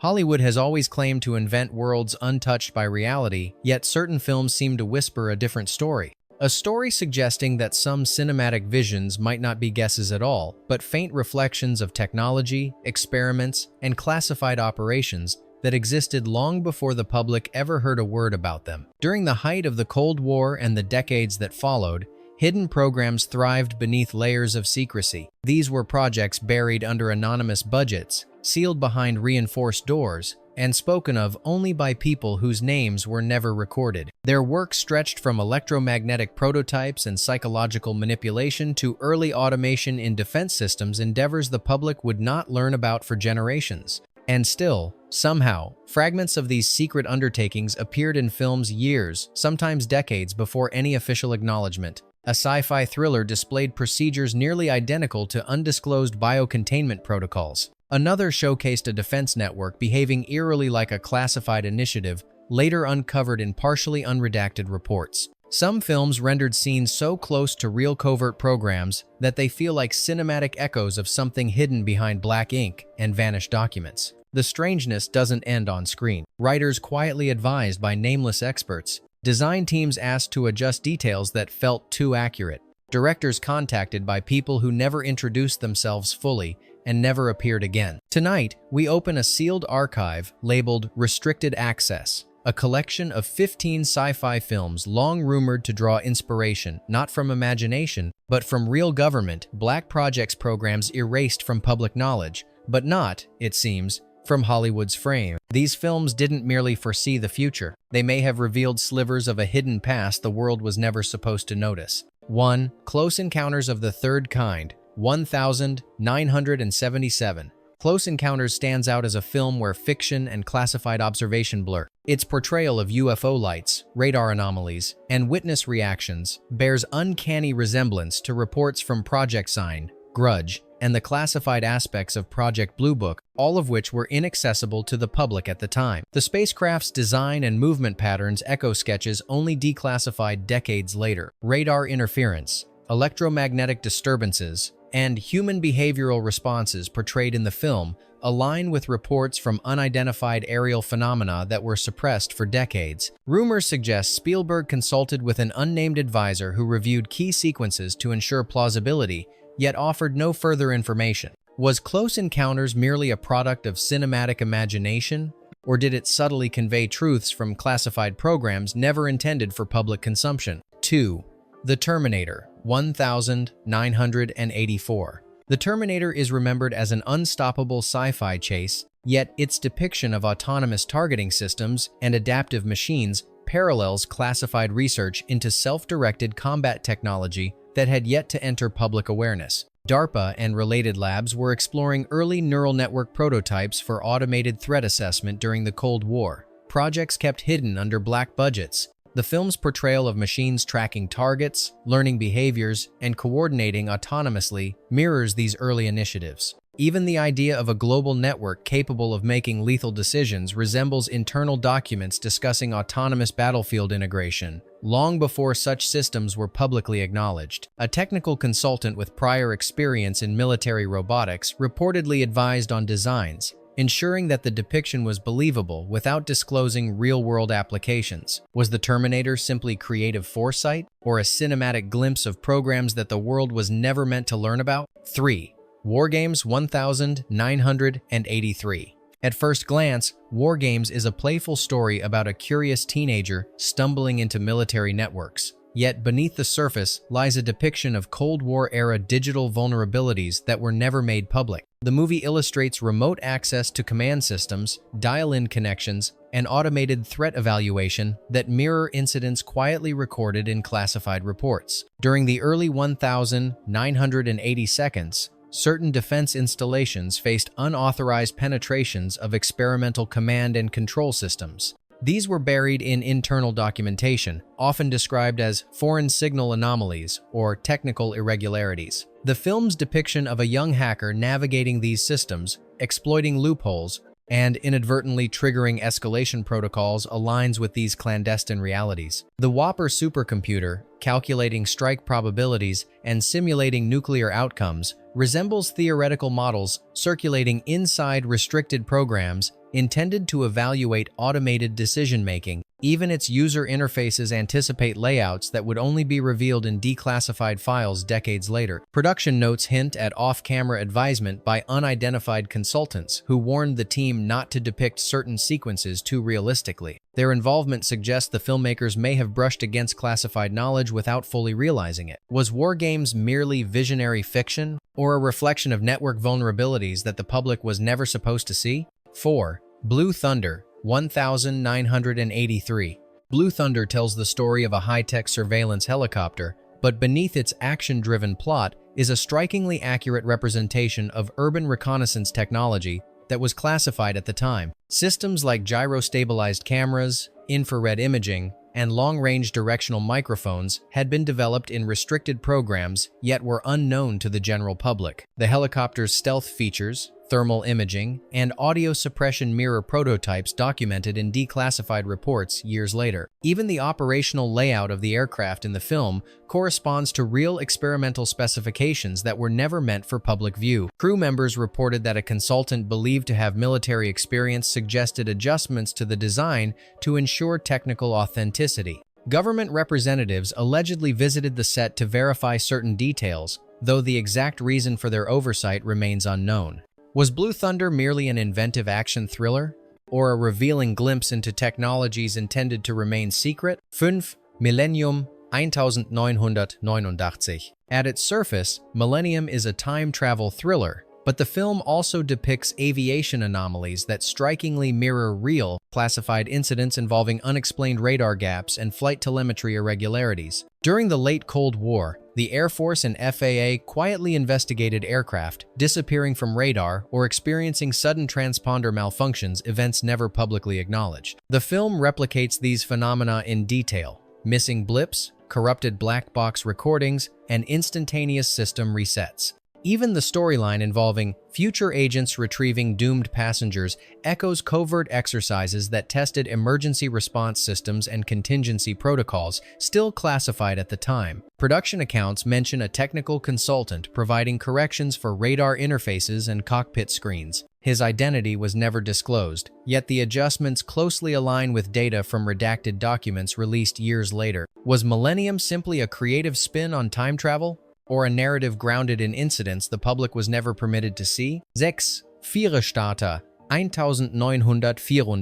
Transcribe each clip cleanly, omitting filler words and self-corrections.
Hollywood has always claimed to invent worlds untouched by reality, yet certain films seem to whisper a different story. A story suggesting that some cinematic visions might not be guesses at all, but faint reflections of technology, experiments, and classified operations that existed long before the public ever heard a word about them. During the height of the Cold War and the decades that followed, hidden programs thrived beneath layers of secrecy. These were projects buried under anonymous budgets, sealed behind reinforced doors, and spoken of only by people whose names were never recorded. Their work stretched from electromagnetic prototypes and psychological manipulation to early automation in defense systems, endeavors the public would not learn about for generations. And still, somehow, fragments of these secret undertakings appeared in films years, sometimes decades, before any official acknowledgement. A sci-fi thriller displayed procedures nearly identical to undisclosed biocontainment protocols. Another showcased a defense network behaving eerily like a classified initiative, later uncovered in partially unredacted reports. Some films rendered scenes so close to real covert programs that they feel like cinematic echoes of something hidden behind black ink and vanished documents. The strangeness doesn't end on screen. Writers quietly advised by nameless experts, design teams asked to adjust details that felt too accurate, directors contacted by people who never introduced themselves fully and never appeared again. Tonight, we open a sealed archive labeled Restricted Access, a collection of 15 sci-fi films long rumored to draw inspiration, not from imagination, but from real government, black projects programs erased from public knowledge, but not, it seems, from Hollywood's frame. These films didn't merely foresee the future. They may have revealed slivers of a hidden past the world was never supposed to notice. 1. Close Encounters of the Third Kind, 1977. Close Encounters stands out as a film where fiction and classified observation blur. Its portrayal of UFO lights, radar anomalies, and witness reactions bears uncanny resemblance to reports from Project Sign, Grudge, and the classified aspects of Project Blue Book, all of which were inaccessible to the public at the time. The spacecraft's design and movement patterns echo sketches only declassified decades later. Radar interference, electromagnetic disturbances, and human behavioral responses portrayed in the film align with reports from unidentified aerial phenomena that were suppressed for decades. Rumors suggest Spielberg consulted with an unnamed advisor who reviewed key sequences to ensure plausibility, yet offered no further information. Was Close Encounters merely a product of cinematic imagination, or did it subtly convey truths from classified programs never intended for public consumption? 2. The Terminator, 1984. The Terminator is remembered as an unstoppable sci-fi chase, yet its depiction of autonomous targeting systems and adaptive machines parallels classified research into self-directed combat technology that had yet to enter public awareness. DARPA and related labs were exploring early neural network prototypes for automated threat assessment during the Cold War. Projects kept hidden under black budgets. The film's portrayal of machines tracking targets, learning behaviors, and coordinating autonomously mirrors these early initiatives. Even the idea of a global network capable of making lethal decisions resembles internal documents discussing autonomous battlefield integration, long before such systems were publicly acknowledged. A technical consultant with prior experience in military robotics reportedly advised on designs, ensuring that the depiction was believable without disclosing real-world applications. Was the Terminator simply creative foresight, or a cinematic glimpse of programs that the world was never meant to learn about? 3. Wargames 1983. At first glance, Wargames is a playful story about a curious teenager stumbling into military networks. Yet beneath the surface lies a depiction of Cold War-era digital vulnerabilities that were never made public. The movie illustrates remote access to command systems, dial-in connections, and automated threat evaluation that mirror incidents quietly recorded in classified reports. During the early 1980 seconds, certain defense installations faced unauthorized penetrations of experimental command and control systems. These were buried in internal documentation, often described as foreign signal anomalies or technical irregularities. The film's depiction of a young hacker navigating these systems, exploiting loopholes, and inadvertently triggering escalation protocols aligns with these clandestine realities. The Whopper supercomputer, calculating strike probabilities and simulating nuclear outcomes, resembles theoretical models circulating inside restricted programs intended to evaluate automated decision-making. Even its user interfaces anticipate layouts that would only be revealed in declassified files decades later. Production notes hint at off-camera advisement by unidentified consultants who warned the team not to depict certain sequences too realistically. Their involvement suggests the filmmakers may have brushed against classified knowledge without fully realizing it. Was War Games merely visionary fiction, or a reflection of network vulnerabilities that the public was never supposed to see? 4. Blue Thunder, 1983. Blue Thunder tells the story of a high-tech surveillance helicopter, but beneath its action-driven plot is a strikingly accurate representation of urban reconnaissance technology that was classified at the time. Systems like gyro-stabilized cameras, infrared imaging, and long-range directional microphones had been developed in restricted programs, yet were unknown to the general public. The helicopter's stealth features, thermal imaging, and audio suppression mirror prototypes documented in declassified reports years later. Even the operational layout of the aircraft in the film corresponds to real experimental specifications that were never meant for public view. Crew members reported that a consultant believed to have military experience suggested adjustments to the design to ensure technical authenticity. Government representatives allegedly visited the set to verify certain details, though the exact reason for their oversight remains unknown. Was Blue Thunder merely an inventive action thriller, or a revealing glimpse into technologies intended to remain secret? 5. Millennium 1989. At its surface, Millennium is a time travel thriller, but the film also depicts aviation anomalies that strikingly mirror real, classified incidents involving unexplained radar gaps and flight telemetry irregularities. During the late Cold War, the Air Force and FAA quietly investigated aircraft disappearing from radar or experiencing sudden transponder malfunctions, events never publicly acknowledged. The film replicates these phenomena in detail: missing blips, corrupted black box recordings, and instantaneous system resets. Even the storyline involving future agents retrieving doomed passengers echoes covert exercises that tested emergency response systems and contingency protocols, still classified at the time. Production accounts mention a technical consultant providing corrections for radar interfaces and cockpit screens. His identity was never disclosed, yet the adjustments closely align with data from redacted documents released years later. Was Millennium simply a creative spin on time travel, or a narrative grounded in incidents the public was never permitted to see? 6. Firestarter 1984.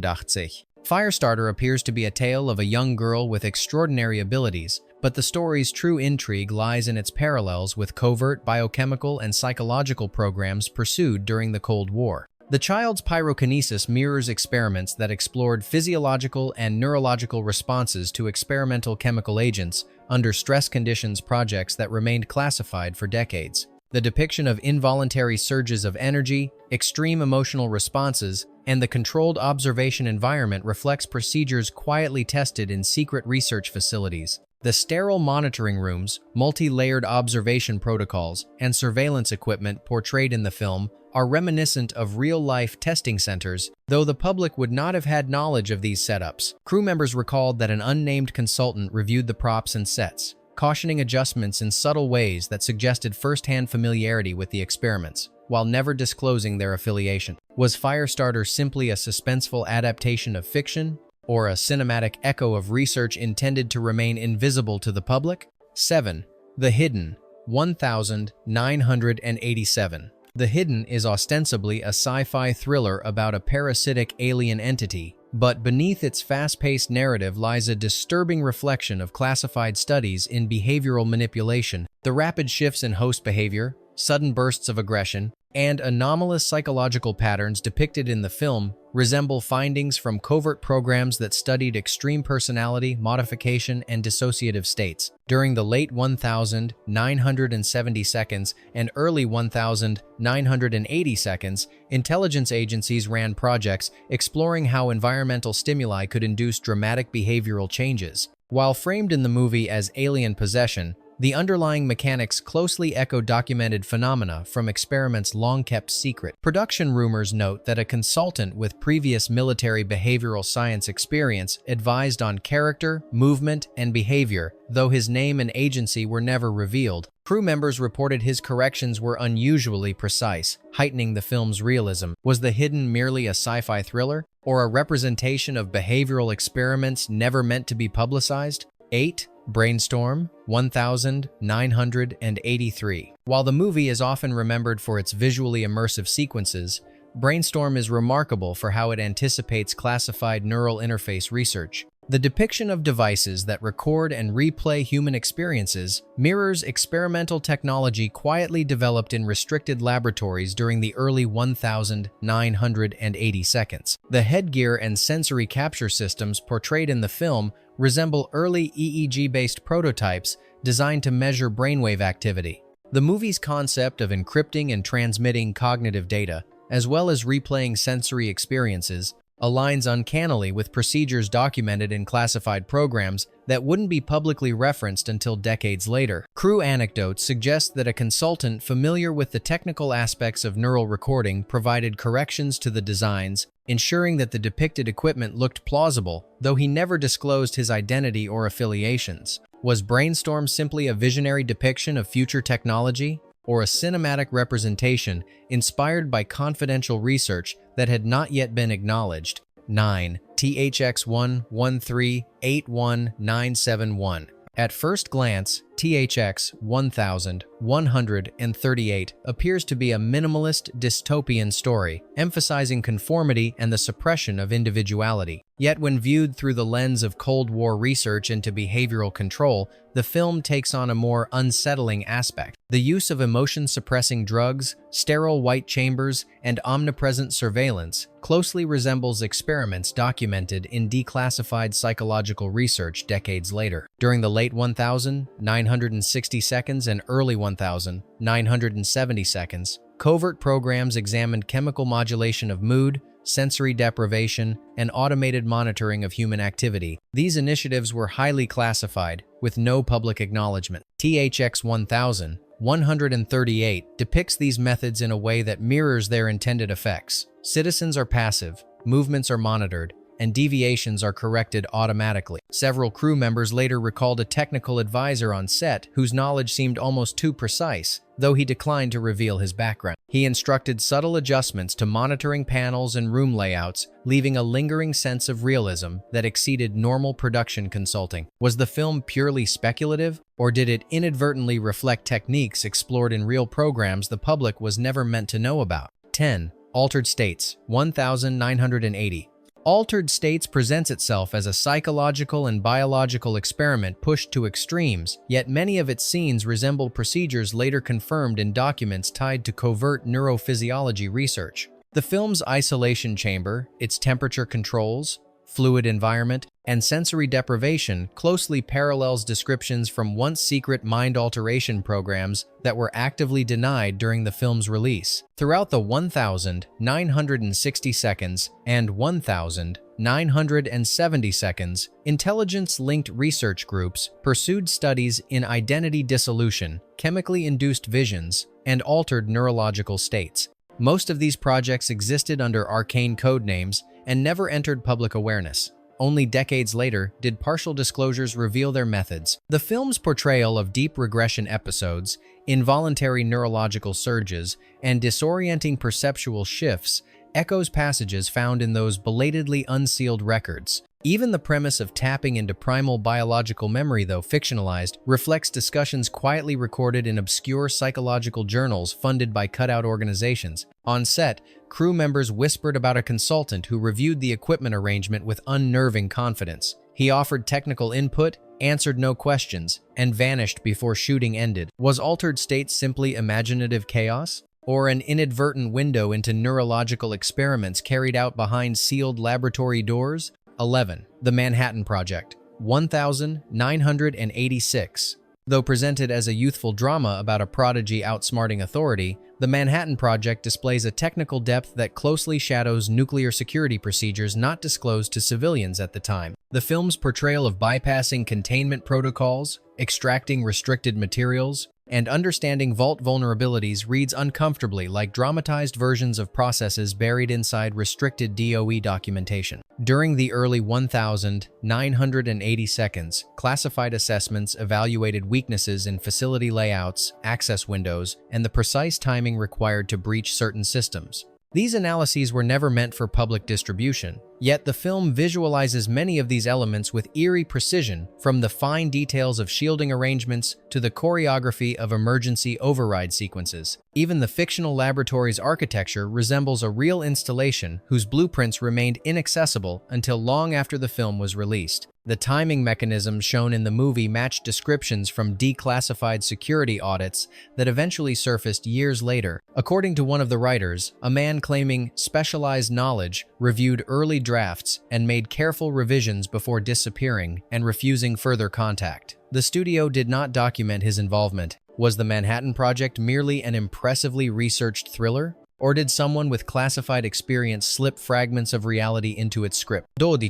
Firestarter appears to be a tale of a young girl with extraordinary abilities, but the story's true intrigue lies in its parallels with covert biochemical and psychological programs pursued during the Cold War. The child's pyrokinesis mirrors experiments that explored physiological and neurological responses to experimental chemical agents under stress conditions, projects that remained classified for decades. The depiction of involuntary surges of energy, extreme emotional responses, and the controlled observation environment reflects procedures quietly tested in secret research facilities. The sterile monitoring rooms, multi-layered observation protocols, and surveillance equipment portrayed in the film are reminiscent of real-life testing centers, though the public would not have had knowledge of these setups. Crew members recalled that an unnamed consultant reviewed the props and sets, cautioning adjustments in subtle ways that suggested first-hand familiarity with the experiments, while never disclosing their affiliation. Was Firestarter simply a suspenseful adaptation of fiction, or a cinematic echo of research intended to remain invisible to the public? 7. The Hidden 1987. The Hidden is ostensibly a sci-fi thriller about a parasitic alien entity, but beneath its fast-paced narrative lies a disturbing reflection of classified studies in behavioral manipulation. The rapid shifts in host behavior, sudden bursts of aggression, and anomalous psychological patterns depicted in the film resemble findings from covert programs that studied extreme personality, modification, and dissociative states. During the late 1970s and early 1980s, intelligence agencies ran projects exploring how environmental stimuli could induce dramatic behavioral changes. While framed in the movie as alien possession, The underlying mechanics closely echo documented phenomena from experiments long kept secret. Production rumors note that a consultant with previous military behavioral science experience advised on character, movement, and behavior, though his name and agency were never revealed. Crew members reported his corrections were unusually precise, heightening the film's realism. Was The Hidden merely a sci-fi thriller, or a representation of behavioral experiments never meant to be publicized? 8. Brainstorm, 1983. While the movie is often remembered for its visually immersive sequences, Brainstorm is remarkable for how it anticipates classified neural interface research. The depiction of devices that record and replay human experiences mirrors experimental technology quietly developed in restricted laboratories during the early 1980 seconds. The headgear and sensory capture systems portrayed in the film resemble early EEG-based prototypes designed to measure brainwave activity. The movie's concept of encrypting and transmitting cognitive data, as well as replaying sensory experiences, aligns uncannily with procedures documented in classified programs that wouldn't be publicly referenced until decades later. Crew anecdotes suggest that a consultant familiar with the technical aspects of neural recording provided corrections to the designs, ensuring that the depicted equipment looked plausible, though he never disclosed his identity or affiliations. Was Brainstorm simply a visionary depiction of future technology, or a cinematic representation inspired by confidential research that had not yet been acknowledged? 9. THX 11381971. At first glance, THX 1138 appears to be a minimalist dystopian story, emphasizing conformity and the suppression of individuality. Yet when viewed through the lens of Cold War research into behavioral control, the film takes on a more unsettling aspect. The use of emotion-suppressing drugs, sterile white chambers, and omnipresent surveillance closely resembles experiments documented in declassified psychological research decades later. During the late 1960 seconds and early 1970 seconds, covert programs examined chemical modulation of mood, sensory deprivation, and automated monitoring of human activity. These initiatives were highly classified, with no public acknowledgement. THX 1138 depicts these methods in a way that mirrors their intended effects. Citizens are passive, movements are monitored, and deviations are corrected automatically. Several crew members later recalled a technical advisor on set whose knowledge seemed almost too precise, though he declined to reveal his background. He instructed subtle adjustments to monitoring panels and room layouts, leaving a lingering sense of realism that exceeded normal production consulting. Was the film purely speculative, or did it inadvertently reflect techniques explored in real programs the public was never meant to know about? 10. Altered States, 1980. Altered States presents itself as a psychological and biological experiment pushed to extremes, yet many of its scenes resemble procedures later confirmed in documents tied to covert neurophysiology research. The film's isolation chamber, its temperature controls, fluid environment, and sensory deprivation closely parallels descriptions from once-secret mind alteration programs that were actively denied during the film's release. Throughout the 1960 seconds and 1970 seconds, intelligence-linked research groups pursued studies in identity dissolution, chemically induced visions, and altered neurological states. Most of these projects existed under arcane codenames and never entered public awareness. Only decades later did partial disclosures reveal their methods. The film's portrayal of deep regression episodes, involuntary neurological surges, and disorienting perceptual shifts echoes passages found in those belatedly unsealed records. Even the premise of tapping into primal biological memory, though fictionalized, reflects discussions quietly recorded in obscure psychological journals funded by cutout organizations. On set, crew members whispered about a consultant who reviewed the equipment arrangement with unnerving confidence. He offered technical input, answered no questions, and vanished before shooting ended. Was Altered States simply imaginative chaos, or an inadvertent window into neurological experiments carried out behind sealed laboratory doors? 11. The Manhattan Project, 1986. Though presented as a youthful drama about a prodigy outsmarting authority, the Manhattan Project displays a technical depth that closely shadows nuclear security procedures not disclosed to civilians at the time. The film's portrayal of bypassing containment protocols, extracting restricted materials, and understanding vault vulnerabilities reads uncomfortably like dramatized versions of processes buried inside restricted DOE documentation. During the early 1980 seconds, classified assessments evaluated weaknesses in facility layouts, access windows, and the precise timing required to breach certain systems. These analyses were never meant for public distribution, yet the film visualizes many of these elements with eerie precision, from the fine details of shielding arrangements to the choreography of emergency override sequences. Even the fictional laboratory's architecture resembles a real installation whose blueprints remained inaccessible until long after the film was released. The timing mechanisms shown in the movie match descriptions from declassified security audits that eventually surfaced years later. According to one of the writers, a man claiming specialized knowledge reviewed early drafts and made careful revisions before disappearing and refusing further contact. The studio did not document his involvement. Was the Manhattan Project merely an impressively researched thriller? Or did someone with classified experience slip fragments of reality into its script? 12.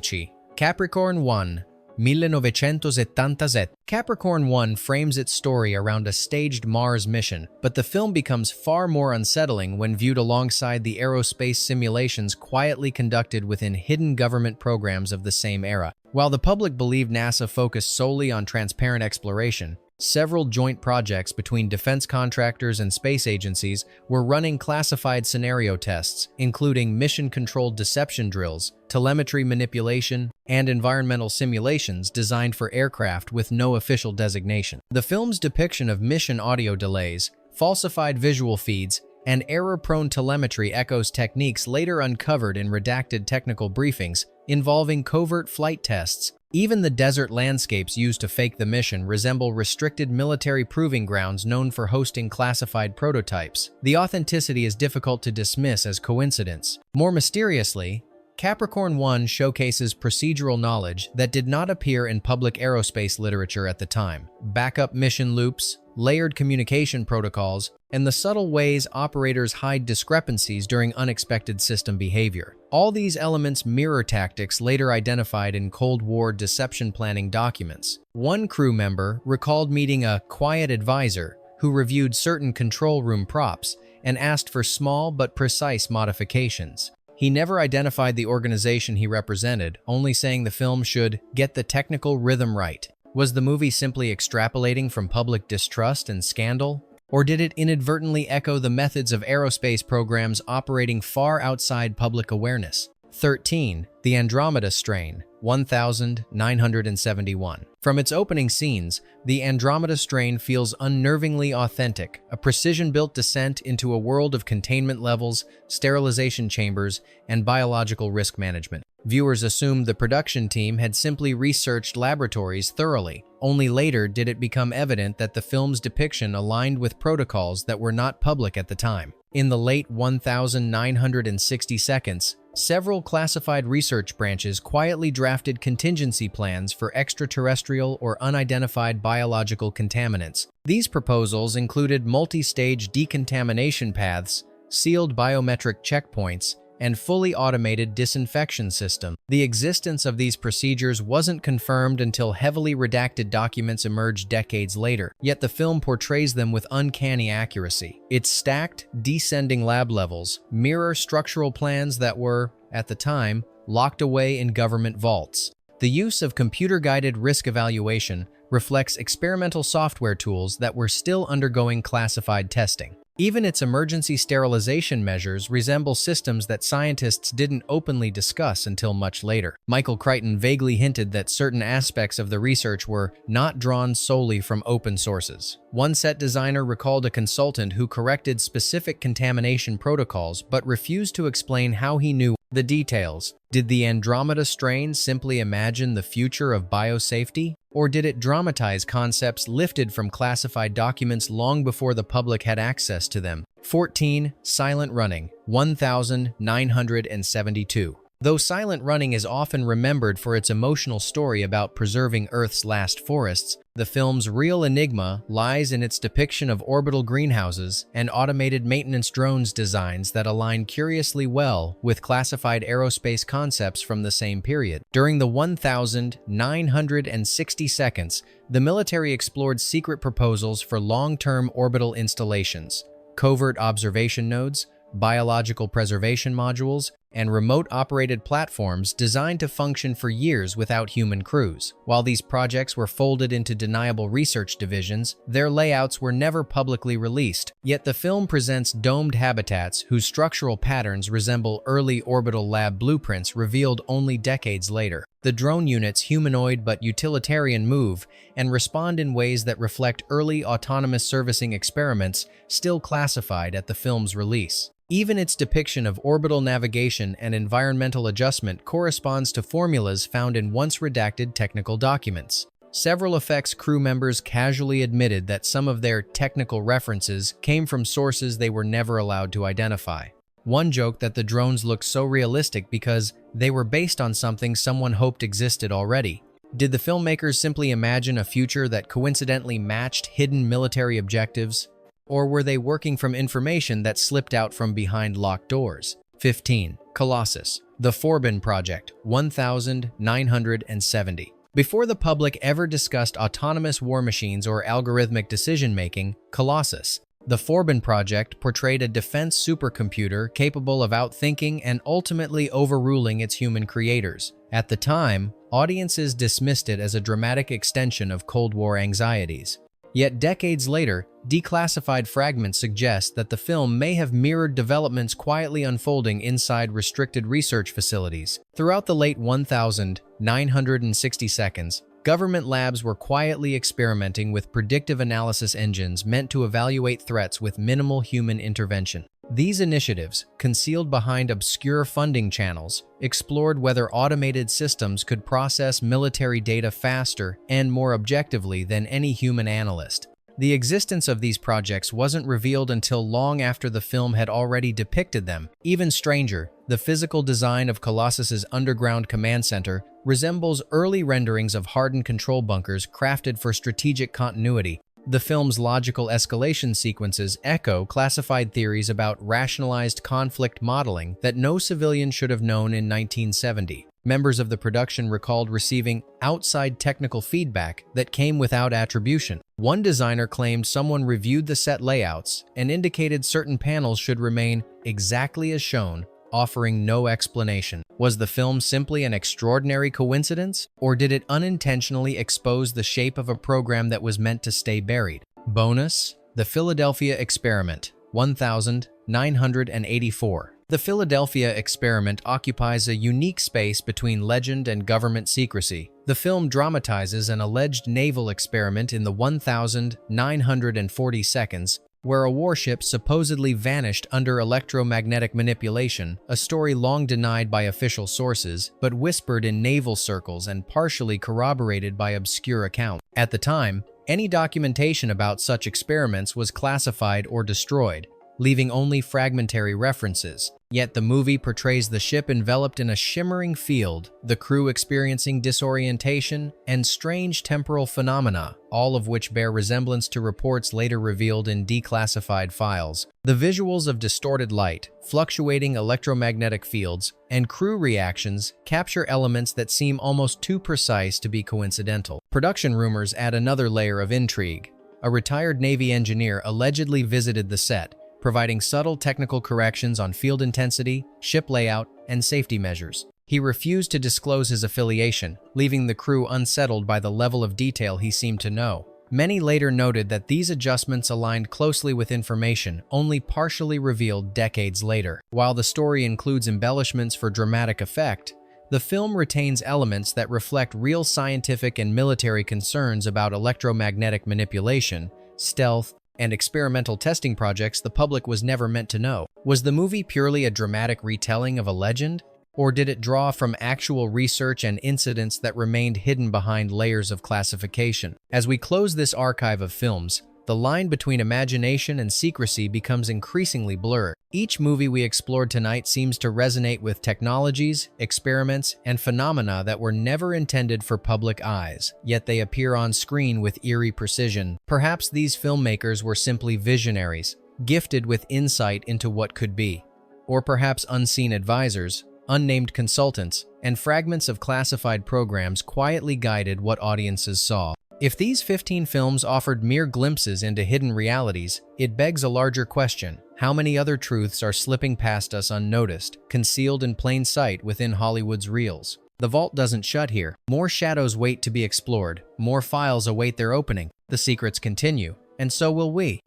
Capricorn 1, 1977. Capricorn 1 frames its story around a staged Mars mission, but the film becomes far more unsettling when viewed alongside the aerospace simulations quietly conducted within hidden government programs of the same era. While the public believed NASA focused solely on transparent exploration, several joint projects between defense contractors and space agencies were running classified scenario tests, including mission-controlled deception drills, telemetry manipulation, and environmental simulations designed for aircraft with no official designation. The film's depiction of mission audio delays, falsified visual feeds, and error-prone telemetry echoes techniques later uncovered in redacted technical briefings involving covert flight tests. Even the desert landscapes used to fake the mission resemble restricted military proving grounds known for hosting classified prototypes. The authenticity is difficult to dismiss as coincidence. More mysteriously, Capricorn 1 showcases procedural knowledge that did not appear in public aerospace literature at the time. Backup mission loops, layered communication protocols, and the subtle ways operators hide discrepancies during unexpected system behavior. All these elements mirror tactics later identified in Cold War deception planning documents. One crew member recalled meeting a quiet advisor who reviewed certain control room props and asked for small but precise modifications. He never identified the organization he represented, only saying the film should get the technical rhythm right. Was the movie simply extrapolating from public distrust and scandal? Or did it inadvertently echo the methods of aerospace programs operating far outside public awareness? 13. The Andromeda Strain, 1971. From its opening scenes, the Andromeda Strain feels unnervingly authentic, a precision-built descent into a world of containment levels, sterilization chambers, and biological risk management. Viewers assumed the production team had simply researched laboratories thoroughly. Only later did it become evident that the film's depiction aligned with protocols that were not public at the time. In the late 1960 seconds, several classified research branches quietly drafted contingency plans for extraterrestrial or unidentified biological contaminants. These proposals included multi-stage decontamination paths, sealed biometric checkpoints, and fully automated disinfection system. The existence of these procedures wasn't confirmed until heavily redacted documents emerged decades later, yet the film portrays them with uncanny accuracy. Its stacked, descending lab levels mirror structural plans that were, at the time, locked away in government vaults. The use of computer-guided risk evaluation reflects experimental software tools that were still undergoing classified testing. Even its emergency sterilization measures resemble systems that scientists didn't openly discuss until much later. Michael Crichton vaguely hinted that certain aspects of the research were not drawn solely from open sources. One set designer recalled a consultant who corrected specific contamination protocols but refused to explain how he knew the details. Did the Andromeda Strain simply imagine the future of biosafety? Or did it dramatize concepts lifted from classified documents long before the public had access to them? 14. Silent Running, 1972. Though Silent Running is often remembered for its emotional story about preserving Earth's last forests, the film's real enigma lies in its depiction of orbital greenhouses and automated maintenance drones designs that align curiously well with classified aerospace concepts from the same period. During the 1,960 seconds, the military explored secret proposals for long-term orbital installations, covert observation nodes, biological preservation modules, and remote-operated platforms designed to function for years without human crews. While these projects were folded into deniable research divisions, their layouts were never publicly released. Yet the film presents domed habitats whose structural patterns resemble early orbital lab blueprints revealed only decades later. The drone units humanoid but utilitarian move and respond in ways that reflect early autonomous servicing experiments still classified at the film's release. Even its depiction of orbital navigation and environmental adjustment corresponds to formulas found in once-redacted technical documents. Several effects crew members casually admitted that some of their technical references came from sources they were never allowed to identify. One joked that the drones looked so realistic because they were based on something someone hoped existed already. Did the filmmakers simply imagine a future that coincidentally matched hidden military objectives? Or were they working from information that slipped out from behind locked doors? 15. Colossus, the Forbin Project, 1970. Before the public ever discussed autonomous war machines or algorithmic decision-making, Colossus, the Forbin Project portrayed a defense supercomputer capable of outthinking and ultimately overruling its human creators. At the time, audiences dismissed it as a dramatic extension of Cold War anxieties. Yet decades later, declassified fragments suggest that the film may have mirrored developments quietly unfolding inside restricted research facilities. Throughout the late 1,960 seconds, government labs were quietly experimenting with predictive analysis engines meant to evaluate threats with minimal human intervention. These initiatives, concealed behind obscure funding channels, explored whether automated systems could process military data faster and more objectively than any human analyst. The existence of these projects wasn't revealed until long after the film had already depicted them. Even stranger, the physical design of Colossus's underground command center resembles early renderings of hardened control bunkers crafted for strategic continuity. The film's logical escalation sequences echo classified theories about rationalized conflict modeling that no civilian should have known in 1970. Members of the production recalled receiving outside technical feedback that came without attribution. One designer claimed someone reviewed the set layouts and indicated certain panels should remain exactly as shown, offering no explanation. Was the film simply an extraordinary coincidence, or did it unintentionally expose the shape of a program that was meant to stay buried? Bonus: The Philadelphia Experiment, 1984. The Philadelphia Experiment occupies a unique space between legend and government secrecy. The film dramatizes an alleged naval experiment in the 1,940 seconds, where a warship supposedly vanished under electromagnetic manipulation, a story long denied by official sources, but whispered in naval circles and partially corroborated by obscure accounts. At the time, any documentation about such experiments was classified or destroyed, leaving only fragmentary references. Yet the movie portrays the ship enveloped in a shimmering field, the crew experiencing disorientation and strange temporal phenomena, all of which bear resemblance to reports later revealed in declassified files. The visuals of distorted light, fluctuating electromagnetic fields, and crew reactions capture elements that seem almost too precise to be coincidental. Production rumors add another layer of intrigue. A retired Navy engineer allegedly visited the set, providing subtle technical corrections on field intensity, ship layout, and safety measures. He refused to disclose his affiliation, leaving the crew unsettled by the level of detail he seemed to know. Many later noted that these adjustments aligned closely with information only partially revealed decades later. While the story includes embellishments for dramatic effect, the film retains elements that reflect real scientific and military concerns about electromagnetic manipulation, stealth, and experimental testing projects the public was never meant to know. Was the movie purely a dramatic retelling of a legend? Or did it draw from actual research and incidents that remained hidden behind layers of classification? As we close this archive of films, The line between imagination and secrecy becomes increasingly blurred. Each movie we explored tonight seems to resonate with technologies, experiments, and phenomena that were never intended for public eyes, yet they appear on screen with eerie precision. Perhaps these filmmakers were simply visionaries, gifted with insight into what could be. Or perhaps unseen advisors, unnamed consultants, and fragments of classified programs quietly guided what audiences saw. If these 15 films offered mere glimpses into hidden realities, it begs a larger question. How many other truths are slipping past us unnoticed, concealed in plain sight within Hollywood's reels? The vault doesn't shut here. More shadows wait to be explored, more files await their opening. The secrets continue, and so will we.